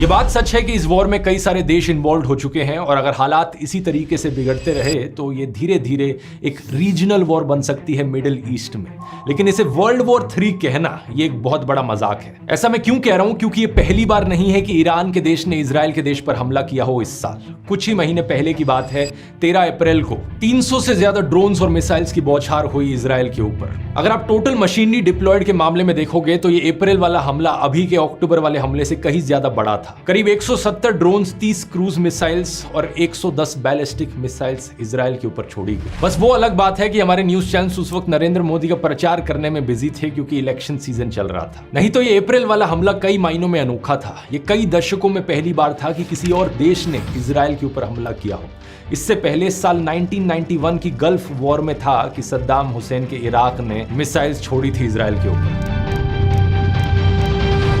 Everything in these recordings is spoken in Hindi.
ये बात सच है कि इस वॉर में कई सारे देश इन्वॉल्व हो चुके हैं और अगर हालात इसी तरीके से बिगड़ते रहे तो ये धीरे धीरे एक रीजनल वॉर बन सकती है मिडिल ईस्ट में। लेकिन इसे वर्ल्ड वॉर 3 कहना ये एक बहुत बड़ा मजाक है। ऐसा मैं क्यों कह रहा हूं? क्योंकि ये पहली बार नहीं है कि ईरान के देश ने इजराइल के देश पर हमला किया हो इस साल। कुछ ही महीने पहले की बात है, 13 अप्रैल को 300 से ज्यादा ड्रोन्स और मिसाइल्स की बौछार हुई इजराइल के ऊपर। अगर आप टोटल मशीनरी डिप्लॉयड के मामले में देखोगे तो ये अप्रैल वाला हमला अभी के अक्टूबर वाले हमले से कहीं ज्यादा बड़ा था। करीब 170 ड्रोन्स, 30 क्रूज मिसाइल्स और 110 बैलिस्टिक मिसाइल्स इजराइल के ऊपर छोड़ी गई। बस वो अलग बात है कि हमारे न्यूज चैनल्स उस वक्त नरेंद्र मोदी का प्रचार करने में बिजी थे क्योंकि इलेक्शन सीजन चल रहा था। नहीं तो ये अप्रैल वाला हमला कई मायनों में अनोखा था। ये कई दशकों में पहली बार था कि किसी और देश ने इजराइल के ऊपर हमला किया हो। इससे पहले साल 1991 की गल्फ वॉर में था कि सद्दाम हुसैन के इराक ने मिसाइल्स छोड़ी थी इजराइल के ऊपर।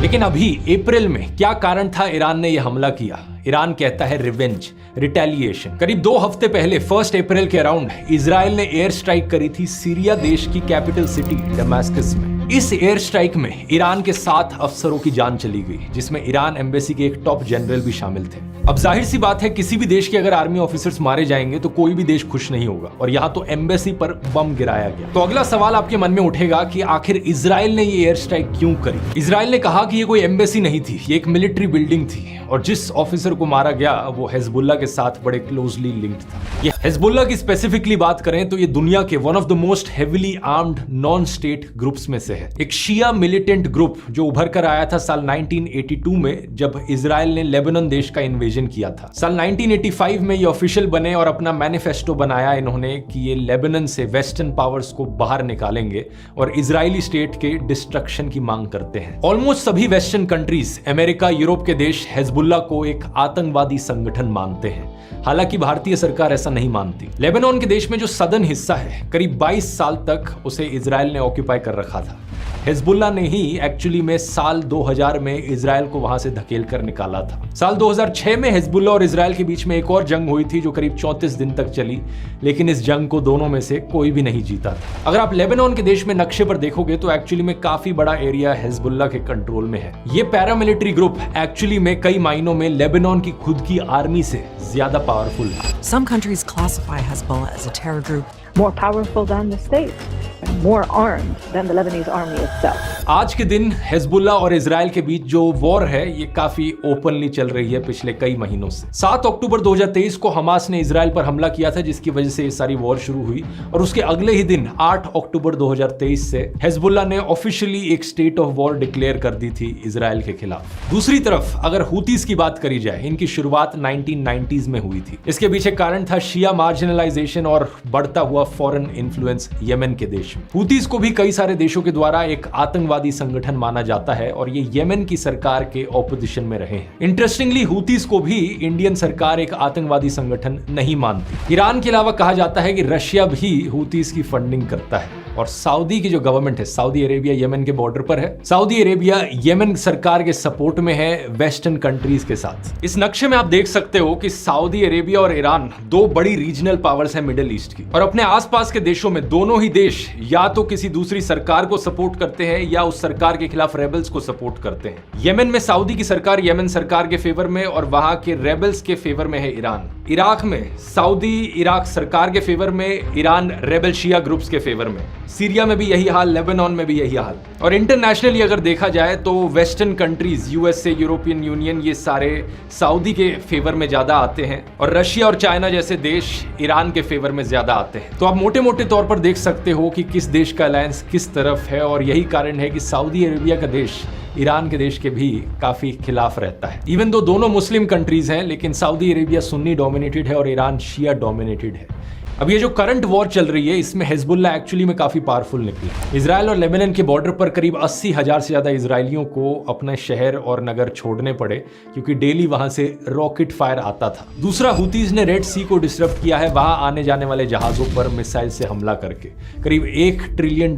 लेकिन अभी अप्रैल में क्या कारण था ईरान ने यह हमला किया? ईरान कहता है रिवेंज, रिटेलिएशन। करीब 2 हफ्ते पहले 1 अप्रैल के अराउंड इजराइल ने एयर स्ट्राइक करी थी सीरिया देश की कैपिटल सिटी दमास्कस में। इस एयर स्ट्राइक में ईरान के 7 अफसरों की जान चली गई, जिसमें ईरान एम्बेसी के एक टॉप जनरल भी शामिल थे। अब जाहिर सी बात है, किसी भी देश के अगर आर्मी ऑफिसर्स मारे जाएंगे तो कोई भी देश खुश नहीं होगा, और यहाँ तो एम्बेसी पर बम गिराया गया। तो अगला सवाल आपके मन में उठेगा कि आखिर इजराइल ने ये एयर स्ट्राइक क्यों करी? इजराइल ने कहा कि ये कोई एम्बेसी नहीं थी, ये एक मिलिट्री बिल्डिंग थी, और जिस ऑफिसर को मारा गया वो हिजबुल्लाह के साथ बड़े क्लोजली लिंक्ड था। ये हिजबुल्लाह की स्पेसिफिकली बात करें तो ये दुनिया के one of the most heavily armed non state groups में से है। एक शिया मिलिटेंट ग्रुप जो उभर कर आया था साल 1982 में, जब इजराइल ने लेबनान देश का इन्वेजन किया था। साल 1985 में ये ऑफिशियल बने और अपना मैनिफेस्टो बनाया इन्होंने कि ये लेबनान से वेस्टर्न पावर्स को बाहर निकालेंगे और इजरायली स्टेट के डिस्ट्रक्शन की मांग करते हैं। ऑलमोस्ट सभी वेस्टर्न कंट्रीज, अमेरिका, यूरोप के देश हिजबुल्लाह को एक आतंकवादी संगठन मानते हैं। हालांकि भारतीय सरकार ऐसा नहीं मानती। लेबनान के देश में जो सदर्न हिस्सा है, करीब 22 साल तक उसे इजराइल ने ऑक्यूपाई कर रखा था। हिजबुल्लाह ने ही एक्चुअली में साल 2000 में इजराइल को वहां से धकेल कर निकाला था। साल 2006 में हिजबुल्लाह और इजराइल के बीच में एक और जंग हुई थी जो करीब 34 दिन तक चली, लेकिन इस जंग को दोनों में से कोई भी नहीं जीता था। अगर आप लेबनान के देश में नक्शे पर देखोगे तो एक्चुअली में काफी बड़ा एरिया हिजबुल्लाह के कंट्रोल में है। ये पैरामिलिट्री ग्रुप एक्चुअली में कई मायनों में लेबनान की खुद की आर्मी से ज्यादा पावरफुल है। Some countries classify Hezbollah as a terror group. More powerful than the state, and more armed than the Lebanese army itself. आज के दिन हिजबुल्लाह और इजराइल के बीच जो वॉर है ये काफी ओपनली चल रही है पिछले कई महीनों से। 7 अक्टूबर 2023 को हमास ने इजराइल पर हमला किया था, जिसकी वजह से ये सारी वॉर शुरू हुई, और उसके अगले ही दिन 8 अक्टूबर 2023 से हिजबुल्लाह ने ऑफिशियली एक स्टेट ऑफ वॉर डिक्लेयर कर दी थी इजराइल के खिलाफ। दूसरी तरफ अगर हुतीज की बात करी जाए, इनकी शुरुआत 1990s में हुई थी। इसके पीछे कारण था शिया मार्जिनलाइजेशन और बढ़ता हुआ फॉरेन इन्फ्लुएंस यमन के देश में। हुतीज को भी कई सारे देशों के द्वारा एक आतंकवादी संगठन माना जाता है और ये यमन की सरकार के ऑपोजिशन में रहे हैं। इंटरेस्टिंगली हुतीज को भी इंडियन सरकार एक आतंकवादी संगठन नहीं मानती। ईरान के अलावा कहा जाता है कि रशिया भी हुतीज की फंडिंग करता है, और सऊदी की जो गवर्नमेंट है, सऊदी अरेबिया यमन के बॉर्डर पर है। सऊदी अरेबिया यमन सरकार के सपोर्ट में है वेस्टर्न कंट्रीज के साथ। इस नक्शे में आप देख सकते हो कि सऊदी अरेबिया और ईरान 2 बड़ी रीजनल पावर्स हैं मिडिल ईस्ट की, और अपने आसपास के देशों में दोनों ही देश या तो किसी दूसरी सरकार को सपोर्ट करते हैं या उस सरकार के खिलाफ रेबल्स को सपोर्ट करते हैं। यमन में सऊदी की सरकार यमन सरकार के फेवर में और वहां के रेबल्स के फेवर में है ईरान। इराक में सऊदी इराक सरकार के फेवर में, ईरान रेबल शिया ग्रुप्स के फेवर में। सीरिया में भी यही हाल, लेबनान में भी यही हाल। और इंटरनेशनली अगर देखा जाए तो western countries, USA, European union, ये सारे सऊदी के फेवर में ज्यादा आते हैं, और रशिया और चाइना जैसे देश ईरान के फेवर में ज्यादा आते हैं। तो आप मोटे मोटे तौर पर देख सकते हो कि किस देश का अलायंस किस तरफ है, और यही कारण है कि सऊदी अरेबिया का देश ईरान के देश के भी काफी खिलाफ रहता है। इवन दो दोनों मुस्लिम कंट्रीज हैं, लेकिन सऊदी अरेबिया सुन्नी डोमिनेटेड है और ईरान शिया डोमिनेटेड है। अब ये जो करंट वॉर चल रही है, इसमें हिजबुल्लाह एक्चुअली में काफी पावरफुल निकली। इजराइल और लेबनान के बॉर्डर पर करीब 80,000 से ज्यादा इजरायलियों को अपने शहर और नगर छोड़ने पड़े, क्योंकि डेली वहां से रॉकेट फायर आता था। दूसरा, हुतीज ने रेड सी को डिसरप्ट किया है, वहां आने जाने वाले जहाजों पर मिसाइल से हमला करके करीब $1 ट्रिलियन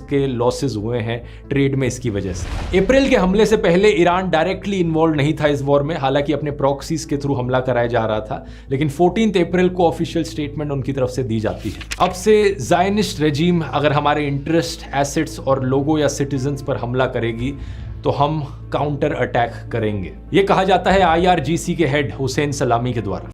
के लॉसेज हुए हैं ट्रेड में इसकी वजह से। अप्रैल के हमले से पहले ईरान डायरेक्टली इन्वॉल्व नहीं था इस वॉर में, हालांकि अपने प्रॉक्सीज के थ्रू हमला कराया जा रहा था, लेकिन 14 अप्रैल को ऑफिशियल स्टेटमेंट उनकी तरफ से दी जाती है। अब से जायनिस्ट रेजिम अगर हमारे इंटरेस्ट, एसेट्स और लोगों या सिटीजन्स पर हमला करेगी तो हम काउंटर अटैक करेंगे। ये कहा जाता है IRGC के हेड हुसैन सलामी के द्वारा।